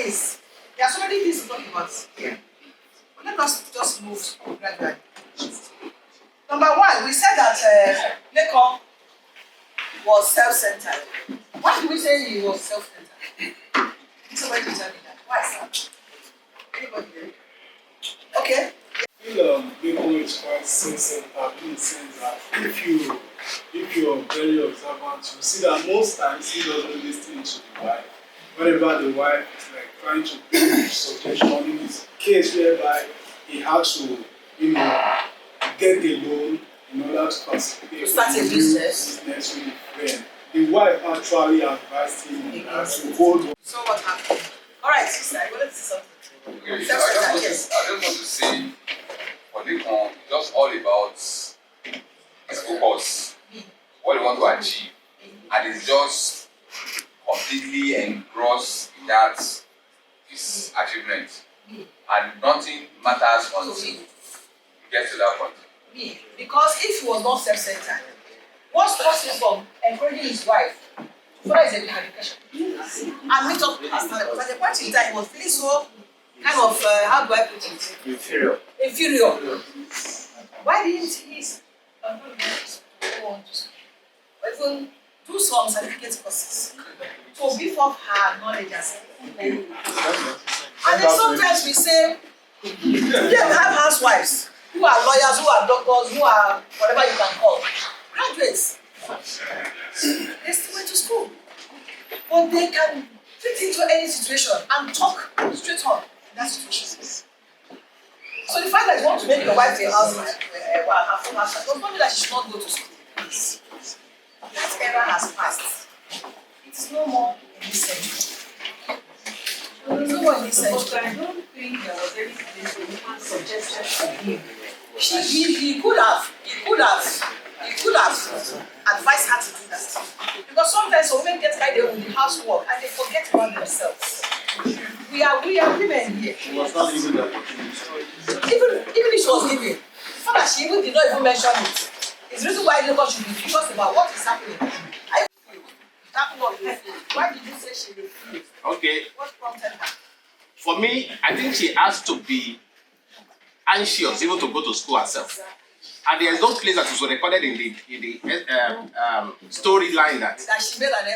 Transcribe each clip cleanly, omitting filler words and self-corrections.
is, there are so many things to talk about here. But let us just move gradually. Number one, we said that Lekon was self-centered. Why do we say he was self-centered? Somebody tell me that. Why, sir? Anybody there? Okay. I feel people is quite sensitive in the sense that if you're very observant, you see that most times he doesn't listen to the wife. Whenever the wife is like trying to bring subjection in his case whereby he had to, get a loan in order to start a business with a friend. The wife actually advised him to hold on. So what happened? Alright, sister, I wanted to say something. Okay, I just want to say for Lekon, just all about his focus, what he want to achieve, and he's just completely engrossed in that his achievement, and nothing matters until you get to that point. Because if he was not self-centered, what stops him from encouraging his wife to further his education and meet up with her standard? Because at the point in time, he was feeling so kind of, how do I put it? Inferior. Why didn't he go on to school? Or even do some certificate courses to beef up her knowledge as and then sometimes we say, we have housewives who are lawyers, who are doctors, who are whatever you can call graduates. They still went to school, but they can fit into any situation and talk straight on in that situation. So the fact that you want to make your wife a housewife, her full housewife, does not mean that she should not go to school. That era has passed. It's no more in this century. It's no more in this century. But I don't think there was anything the woman suggested to him. He could have advised her to do that. Because sometimes women get carried away with the housework and they forget about themselves. We are women here. She was not given the opportunity. Even if she was given, the fact that she even did not even mention it is the reason why Lekon should be curious about what is happening. Why did you say she refused? Okay. What prompted her? For me, I think she has to be anxious even to go to school herself. And there is no place that was recorded in the storyline that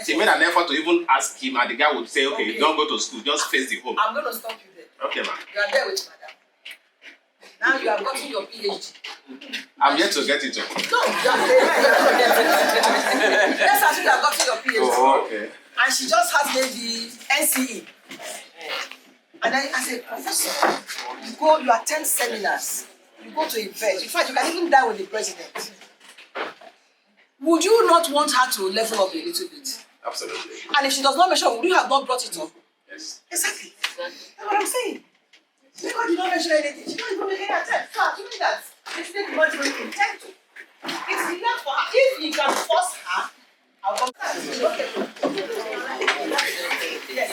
She made an effort to even ask him, and the guy would say, okay, don't go to school, just face the home. I'm going to stop you there. Okay, ma'am. You are there with madam. Now you have gotten your PhD. I'm yet to get it. No, you are there. Let's assume you have gotten your PhD. Oh, okay. And she just has maybe NCE. And then as a professor, you attend seminars, you go to events. In fact, you can even dine with the president. Would you not want her to level up a little bit? Absolutely. And if she does not mention, would you have not brought it up? Yes. Exactly. That's what I'm saying. Because did not mention anything. She don't even make any attempt. So assuming that this thing did not even intend to. It's enough for her. If you can force her, I'll come back. Okay. Yes.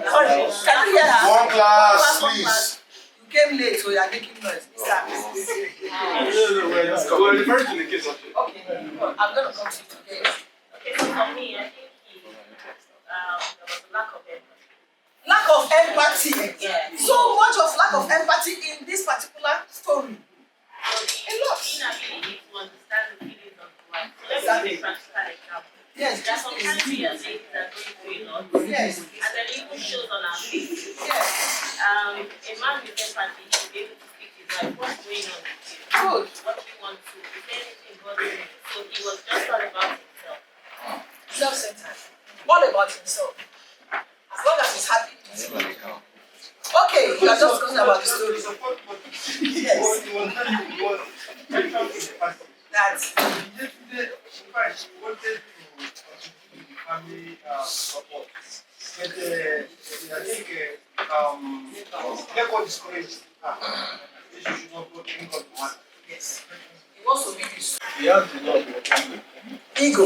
Sorry, can you hear her? One class, please. You came late, so you are making noise. We're referring to the case of it. Okay, I'm going to come to you. Okay, so for me, I think there was a lack of empathy. Lack of empathy. Yeah. So much of lack of empathy in this particular story. A lot. Inability to understand the feelings of the wife. So let's Exactly. give a practical example. Yes, There are sometimes we as ladies are going through a lot. Yes. And then it even shows on our faces. Yes. A man with empathy should be able to speak to his wife. What's going on with you? Good. What do you want to do? Is there anything bothering you? So he was just all about himself. Self-centered. All about himself. As long as he's happy. Okay, you are just talking about the story. Yes. That. Family support. But I think Lekon discouraged her. She should not go think on one. Yes. He wants to make this. He has a lot of ego. Ego.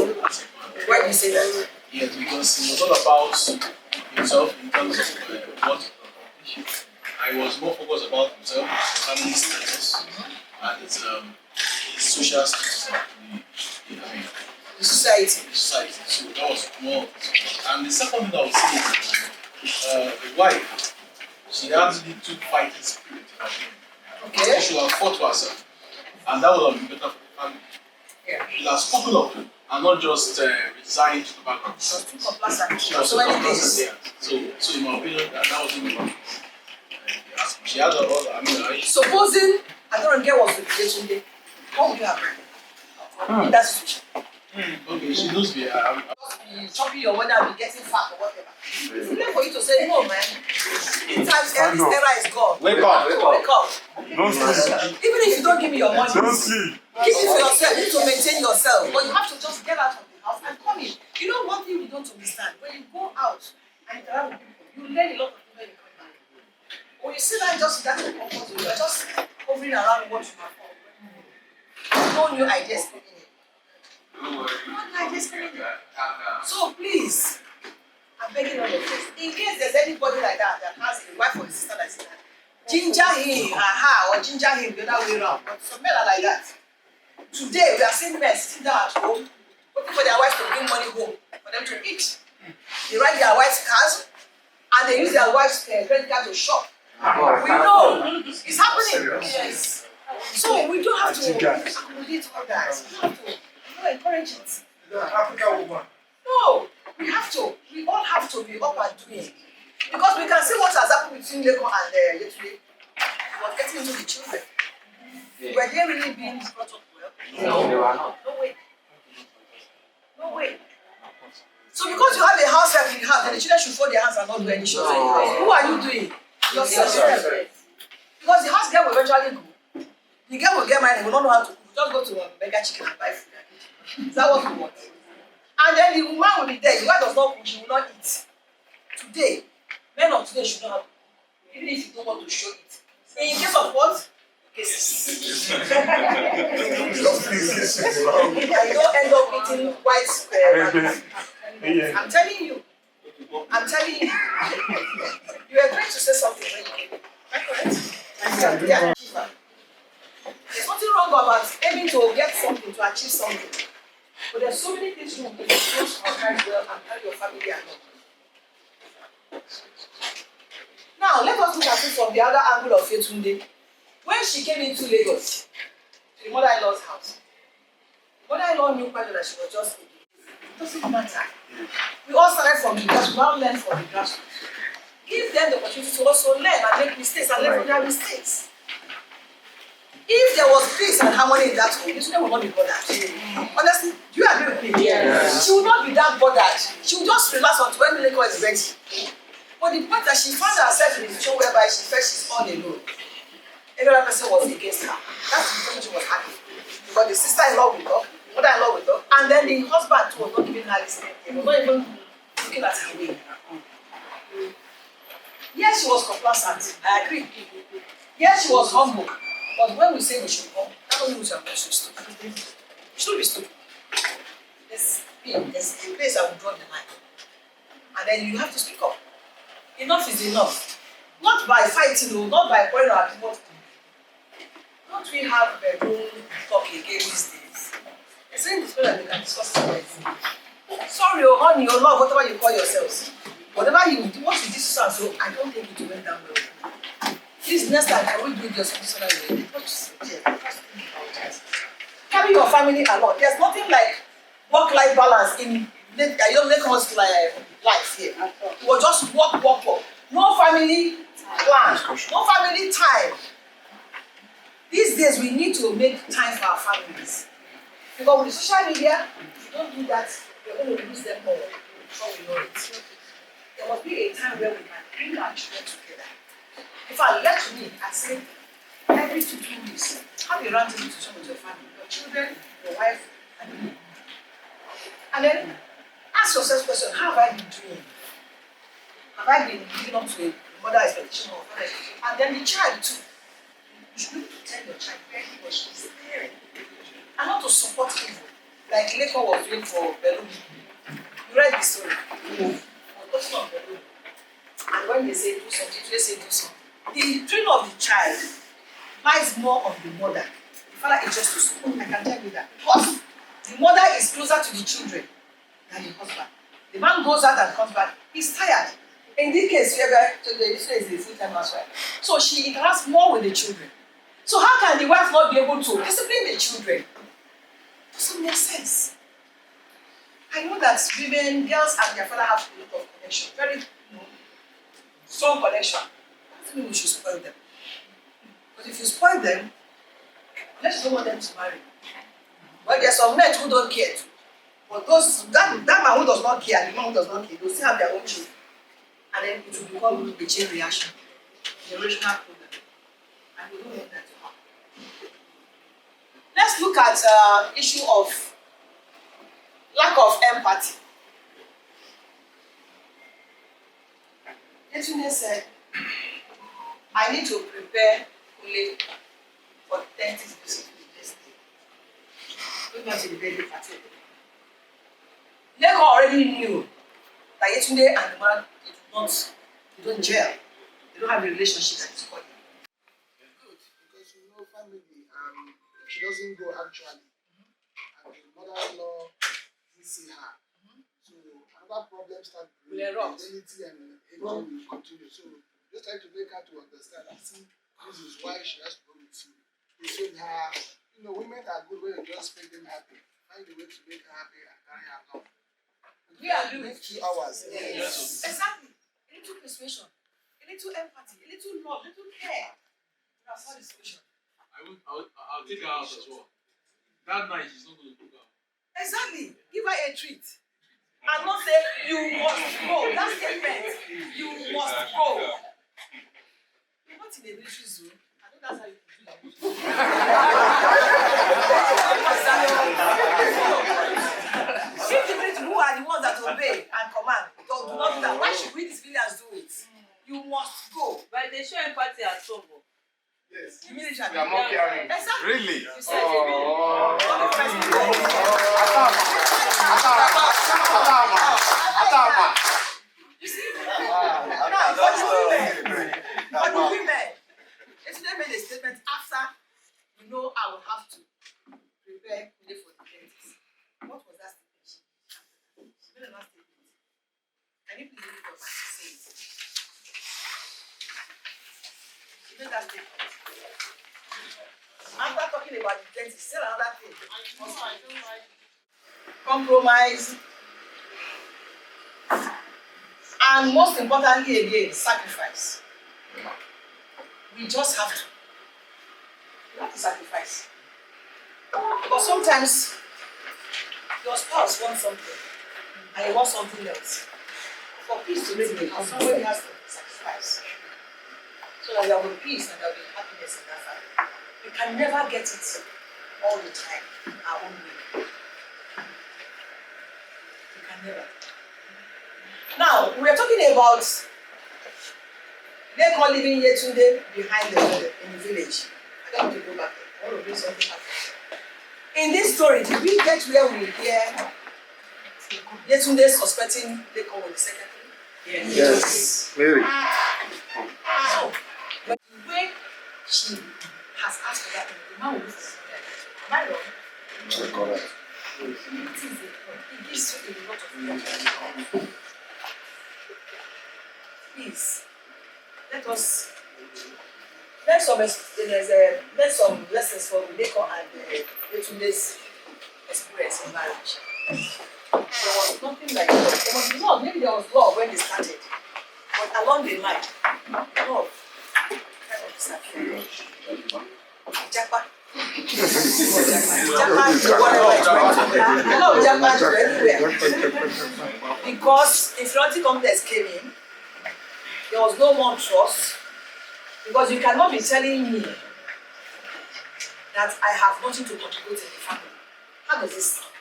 Why do you say that? Yes, because it was all about himself in terms of what I was more focused about himself, family status, and his social status, The society. society. So that was more. And the second thing I would say is the wife, she has little fighting spirit in her being. Okay. She should have fought for herself. And that would have been better for the family. Yeah. She has spoken up and not just resigned to the background. She was too complacent. She was So many complacent things. there. So in my opinion, that wasn't enough. She had a lot, Supposing I don't get what to do today, what would you have done? In that situation. okay, she knows me. Just be chopping your money and be getting fat or whatever. It's enough for you to say, no, man. In times, this era is gone. Wake up. Wake up. Don't sleep. Even if you don't give me your money, Don't sleep. keep it for yourself. You need to maintain yourself. But you have to just get out of the house and come in. You know one thing you don't understand? When you go out and interact with people, you learn a lot of things when you come back. When you sit down and just that comfort, you are just hovering around what you have done. No new ideas coming in. No new ideas coming in. So please, I'm begging all of this. In case there's anybody like that that has a wife or a sister like that, ginger him, or ginger him the other way around. But some men are like that. Today, we are seeing men sitting down at home, waiting for their wives to bring money home for them to eat. They ride their wives' cars and they use their wives' credit card to shop. We know it's happening. Yes. So we don't have to accommodate all that. We have to encourage it. No, we have to. We all have to be up and doing. Because we can see what has happened between Leko and Yetunde. Was getting into the children. Were they really being brought up well? No, they were not. No way. No way. So because you have a house help in the house, then the children should fold their hands and not do any chores in the house. Who are you doing? Yourself. Because the house girl will eventually go. The girl will get married and will not know how to cook. Just go to a mega chicken and buy food. Is that what you want? And then the woman will be there. The wife does not cook, she will not eat. Today, men of today should not have cooked, even if you don't want to show it. In case of what? Cases. And you don't end up eating white I'm telling you. I'm telling you. You were trying to say something when you came. Am I correct? Yeah. There's nothing wrong about aiming to get something, to achieve something. But there's so many things you will do to carry well and carry your family along. Now, let us look at it from the other angle of Yetunde. When she came into Lagos, to the mother-in-law's house, the mother-in-law knew quite well that she was just a baby. It doesn't matter. We all started from the grassroots, we now learn from the grassroots. Give them the opportunity to also learn and make mistakes and learn from their mistakes. If there was peace and harmony in that home, the children will not be bothered. Honestly, do you agree with me? Yes. She will not be that bothered. She will just relax until when Leko is ready. But the point that she found herself in a situation whereby she felt she's all alone. Every other person was against her. That's the situation she was happy. Because the sister-in-law will talk, mother-in-law will talk, and then the husband too was not giving her listening. He was not even looking at her way. Yes, she was complacent. I agree. Yes, she was humble. But when we say we should come, that doesn't mean we should be stupid. We should be stupid. There's a place I will draw the line. And then you have to speak up. Enough is enough. Not by fighting, not by quarreling at people. Don't we have bedroom talk again these days? It's in this way that we can discuss it. Sorry, honey, or love, whatever you call yourselves. Whatever you do, what you do, so I don't think it went down well. Please, next time, can we do this so that we carry your family along. There's nothing like work-life balance in Lake's life here. You will just work. No family plan, no family time. These days, we need to make time for our families. Because with social media, if you don't do that, you're going to lose them more before we know it. There must be a time where we can bring our children together. If I left me, I say, every 2 weeks, have a round table discussion with your family, your children, your wife, and you. And then ask yourself the question, how have I been doing? Have I been living up to a mother expectation or father expectation? And then the child too. You should be able to tell your child where he or she is there. And not to support evil, like Leko was doing for Belumi. You read the story. Focusing on Belumi. And when they say do something, they say do something. The training of the child lies more on the mother. The father is just to support. I can tell you that. Because the mother is closer to the children than the husband. The man goes out and comes back, he's tired. In this case, this is a full-time housewife. So she interacts more with the children. So how can the wife not be able to discipline the children? Doesn't make sense. I know that women, girls and their father have a lot of connection, very strong connection. I don't think we should spoil them. But if you spoil them, let's don't want them to marry. But there are some men who don't care too. But that man who does not care and the man who does not care, they'll still have their own children. And then it will become a chain reaction, generational problem. And we don't want that to happen. Let's look at issue of lack of empathy. Yetunde said, I need to prepare Kule for 30 visits this day. Don't go to the birthday party. Leko already knew that Yetunde and the man they don't gel. They don't have a relationship at this point. Good, because you know family, she doesn't go actually. And the mother-in-law didn't see her. So another problem started with identity and everything will continue. So just try to make her to understand and see this is why she has to go with you. You showed her, women are good when you just make them happy. Find a way to make her happy and carry her along. We agree with 2 hours. Yes. Exactly. A little persuasion, a little empathy, a little love, a little care. That's all the solution. I'll take her out as well. That night she's not going to cook out. Exactly. Give her a treat. And not say, you must go. That statement, you must go. You're not in a military zone. I think that's how you do that. If the military who are the ones that obey and command, don't do not do that. Why should we the civilians do it? You must go. But they show empathy at home. Yes. The military. We are not caring. Exactly. Really? You said it. You see? Now, for the women, yesterday made a statement after I will have to prepare Kule for the dentist. What was that statement? She made another statement. Can you please read it up and say it? She made that statement. After talking about the dentist, say another thing. I don't like Compromise. And most importantly again, sacrifice. We just have to. You have to sacrifice. But sometimes your spouse wants something and you want something else. For peace to make it, somebody has to sacrifice. So that there will be peace and there will be happiness in that family. We can never get it all the time our own way. We can never. Now, we are talking about they call living Yetunde behind in the village. I don't want to go back there. I want to bring something back. In this story, did we get where we hear Yetunde suspecting Leko with the secretary? Yes. Very. So, but the way she has asked for that, the man will look at her. Am I wrong? Correct. It gives you a lot of pleasure. Please, let some lessons from Leko and Yetunde's experience in marriage. There was nothing like that. There was love. Maybe there was love when they started, but along the line, love kind of disappeared. Japa. Japa to whatever. I love Japa to anywhere. Because inferiority complex came in, there was no more trust. Because you cannot be telling me that I have nothing to contribute in the family. How does this sound?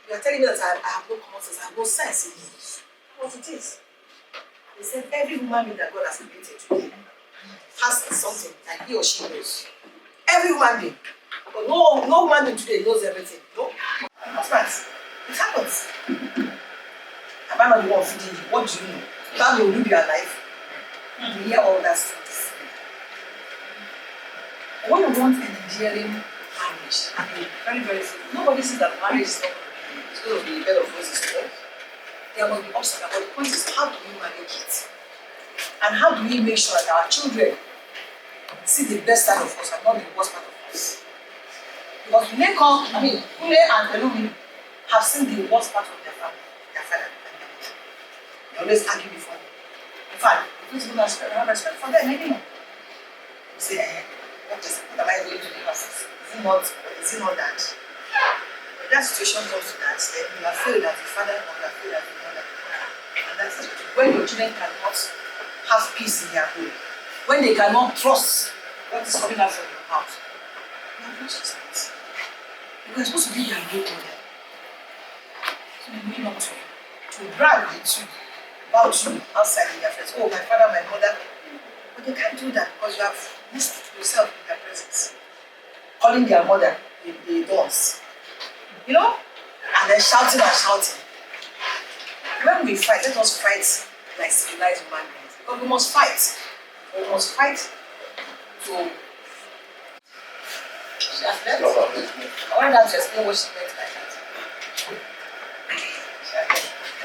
You are telling me that I have no common sense, I have no sense in me. What it is? They said every human being that God has created today has something that he or she knows. Every human being. But no human being today knows everything. No. That's right. It happens. Am I not the one feeding you? What do you know? How will you be alive? You hear all that stuff. When you want an endearing marriage, very, very simple. Nobody says that marriage is not going to be a bed of roses, no? there must be ups and downs. But the point is, how do we manage it? And how do we make sure that our children see the best side of us and not the worst part of us? Because Kule and Pelumi have seen the worst part of their family, their father and their mother. They always argue before them. In fact, if you don't have respect for them anymore. You say, what am I going to the house? Is it not that? When that situation comes to that, then you are afraid that the father or you are afraid that the mother. And that's it. When your children cannot have peace in their home, when they cannot trust what is coming out from your mouth, you have lost respect. You're supposed to be their role model. So they will not to brag with you about you outside with their friends. Oh, my father, my mother. But they can't do that because you have missed yourself in their presence. Calling their mother the dons. You know? And then shouting and shouting. When we fight, let us fight like civilized human beings. Because we must fight. We must fight to. She has left. I wanted her to explain what she meant by that.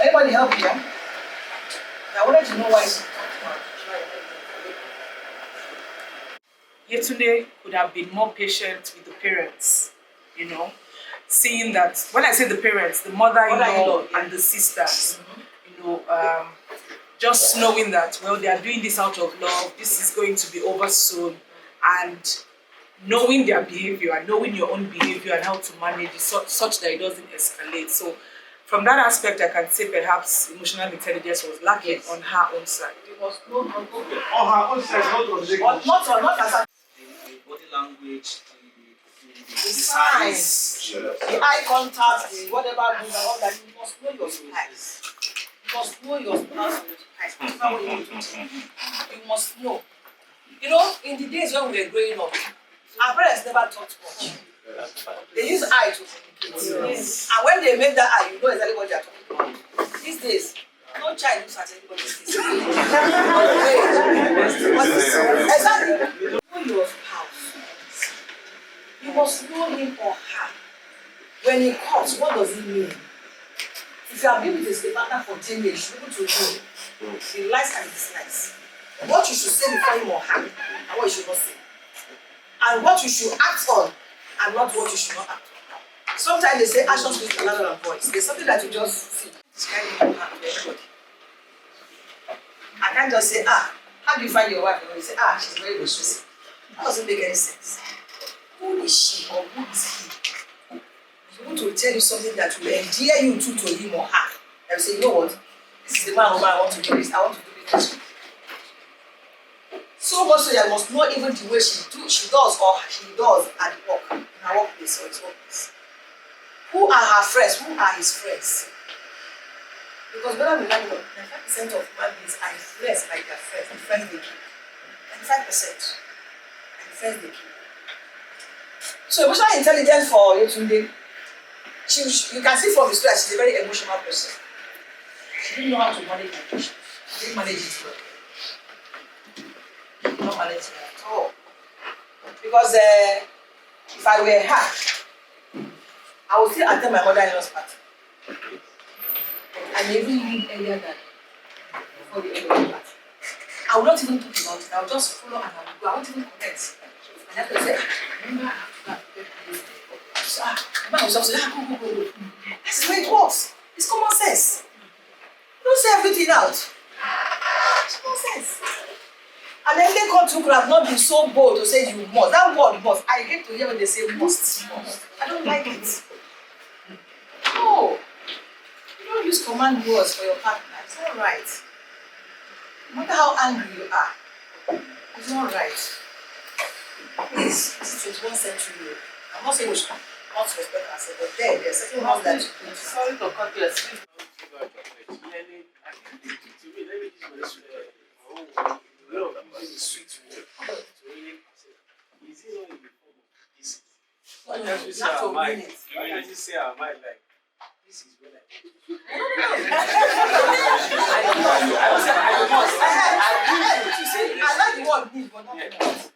Anybody help you? I wanted to know why she talked about Yetunde could have been more patient with the parents, you know, seeing that, when I say the parents, the mother-in-law and the sisters, you know, just knowing that, well, they are doing this out of love, this is going to be over soon, and knowing their behavior and knowing your own behavior and how to manage it such that it doesn't escalate. So from that aspect, I can say perhaps emotional intelligence was lacking on her own side. it was no On her own side, not as a The body language, the the signs. signs, the eye contact, the whatever move and all that. You must know your spies. You must know your spouse and your spies. That's not what you need to do. You must know. You know, in the days when we were growing up, our parents never talked much. They use eye to communicate. Yes. And when they make that eye, you know exactly what they are talking about. These days, no child looks at anybody's face. Exactly. Know your spouse. You must know him or her. When he comes, what does it mean? If you have been with a partner for 10 years, you should be able to know the likes and dislikes. What you should say before him or her, and what you should not say. And what you should act on, and not what you should not act on. Sometimes they say action speaks louder than voice. There's something that you just feel. It's kind of your hand to everybody. I can't just say, how do you find your wife? And you say, she's very resourceful. That doesn't make any sense. Who is she or who is he? He's going to tell you something that will endear you to him or her. And you say, you know what? This is the man or woman I want to do this. I want to do it this way. So much so that I must know even the way she does or he does at work, in her workplace or his workplace. Who are her friends? Who are his friends? Because whether we like it or not, 95% of human beings are influenced by their friends, the friends they keep. 95%. And the friends they keep. So emotional intelligence for Yetunde, you can see from the story that she's a very emotional person. She didn't know how to manage her emotions. She didn't manage it well. Not manage it at all. Because if I were her, I would still attend my mother-in-law's party. I may even leave earlier than before the end of the party. I will not even talk about it. I will just follow and I will go. I won't even comment. And I have to say, remember after that, go. That's the way it works. It's common sense. Don't say everything out. It's common sense. And then they come to could have not been so bold to say you must. That word must. I hate to hear when they say must. I don't like it. No. You don't use command words for your partner. It's not right. No matter how angry you are, it's not right. Please, this is 21st century. I'm not saying we should not respect ourselves, but there's certain ones that you do. Sorry to cut you. Sweet word. Is it not in the form of this? No, You you have to say have to our mind. mean it. Why can't you say our mind like this is what I do? I like the word need, but not command.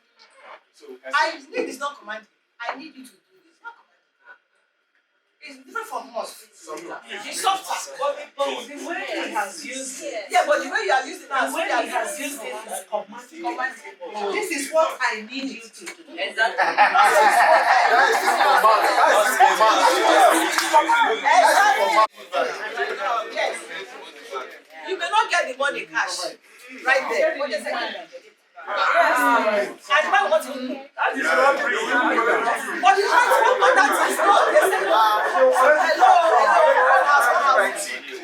So I need is not commanding. I need you to do this. Not commanding. It's different from us. It's softer. But the way he has used it, Yeah, but the way you are using it, the way he has used it is commanding. This is what I need you to do. Exactly. Yes. You may not get the money cash right there. But the second and man wants to that is robbery. But you try to work on that is not. They say, hello.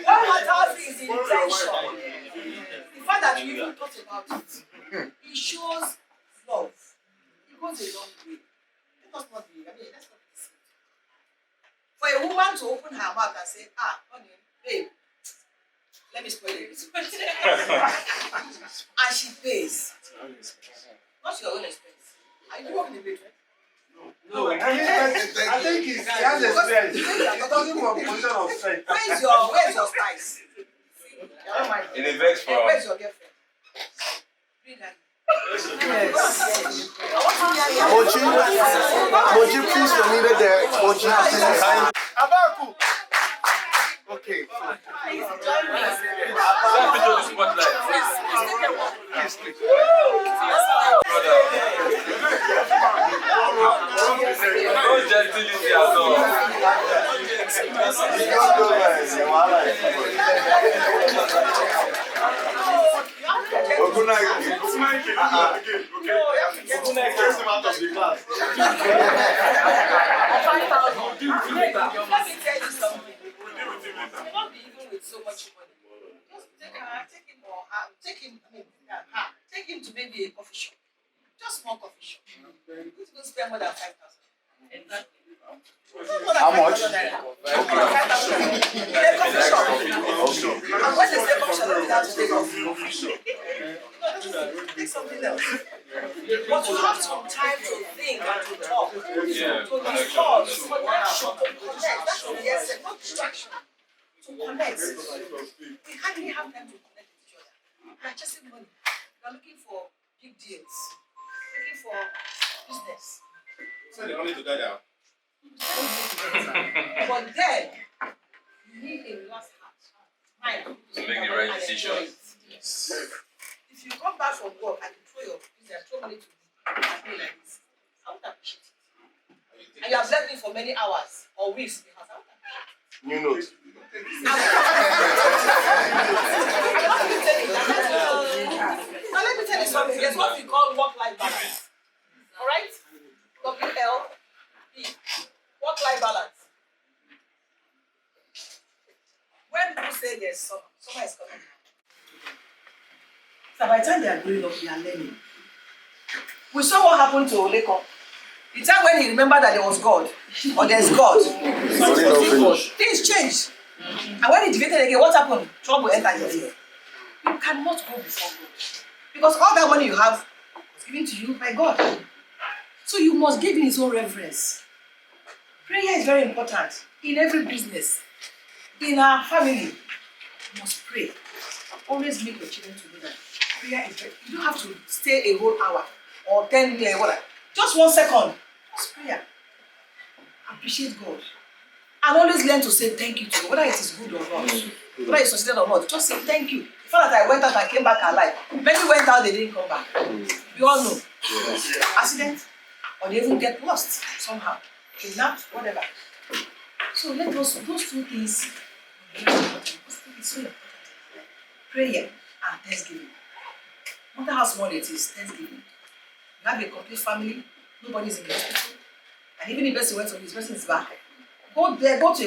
What matters is the intention. The fact that you even thought about it, it shows love. It goes a long way. Let us not be, let's not be deceived. For a woman to open her mouth and say, honey, babe, let me spoil it. And she pays. Not your own expense. Are you working in the bedroom? No, I think he has experience. He's talking from a position of strength. Where's your spice? In a vex for Where's your girlfriend? Bring her. Yes. Moji, please, you're needed there. Moji, please. Abaku. Okay. Please join me. Let me do the spotlight. Please take a walk. No gentility at all. Let me tell you something. You won't be even with so much money. Just take her, take him or her, take him, take him to maybe a coffee shop. Just small coffee shop. You don't spend more than 5,000. Exactly. How much? In a coffee shop. And when they say coffee shop, they have to take off. Take something else. But you have some time to think and to talk. Yeah. To discuss, to connection, to connect. That's the essence, not distraction. To connect. We can't really have time to connect with each other. We are chasing money. We are looking for big deals. Looking for business. So they only together. But then, you need a relaxed heart. Mind. To make the right decision. Yes. If you come back from work and you throw your business, throw money to me and pay like this, I would appreciate it. And you have left me for many hours or weeks because I would appreciate it. New note. Now let me tell you something. There's what we call work-life balance. Alright? WLB. Work-life balance. When people say there's summer is coming. So by the time they are growing up, they are learning. We saw what happened to Oleko. The time when he remembered that there was God, or there's God, things changed. And when he defeated again, what happened? Trouble entered your life. You cannot go before God. Because all that money you have was given to you by God. So you must give him his own reverence. Prayer is very important in every business. In our family, you must pray. Always make your children to do that. Prayer is very, you don't have to stay a whole hour or 10 minutes, whatever. Just 1 second. Just prayer. Appreciate God. And always learn to say thank you to God, whether it is good or not. Whether you succeeded or not, just say thank you. The fact that I went out and came back alive. Many went out, they didn't come back. We all know. Accident, or they even get lost somehow. Kidnapped, whatever. So let those two things be very important. Those two things so important. Prayer and thanksgiving. No matter how small it is, thanksgiving. You have a complete family, nobody's in the hospital. And even if the person went to his person is back. Go there, go to a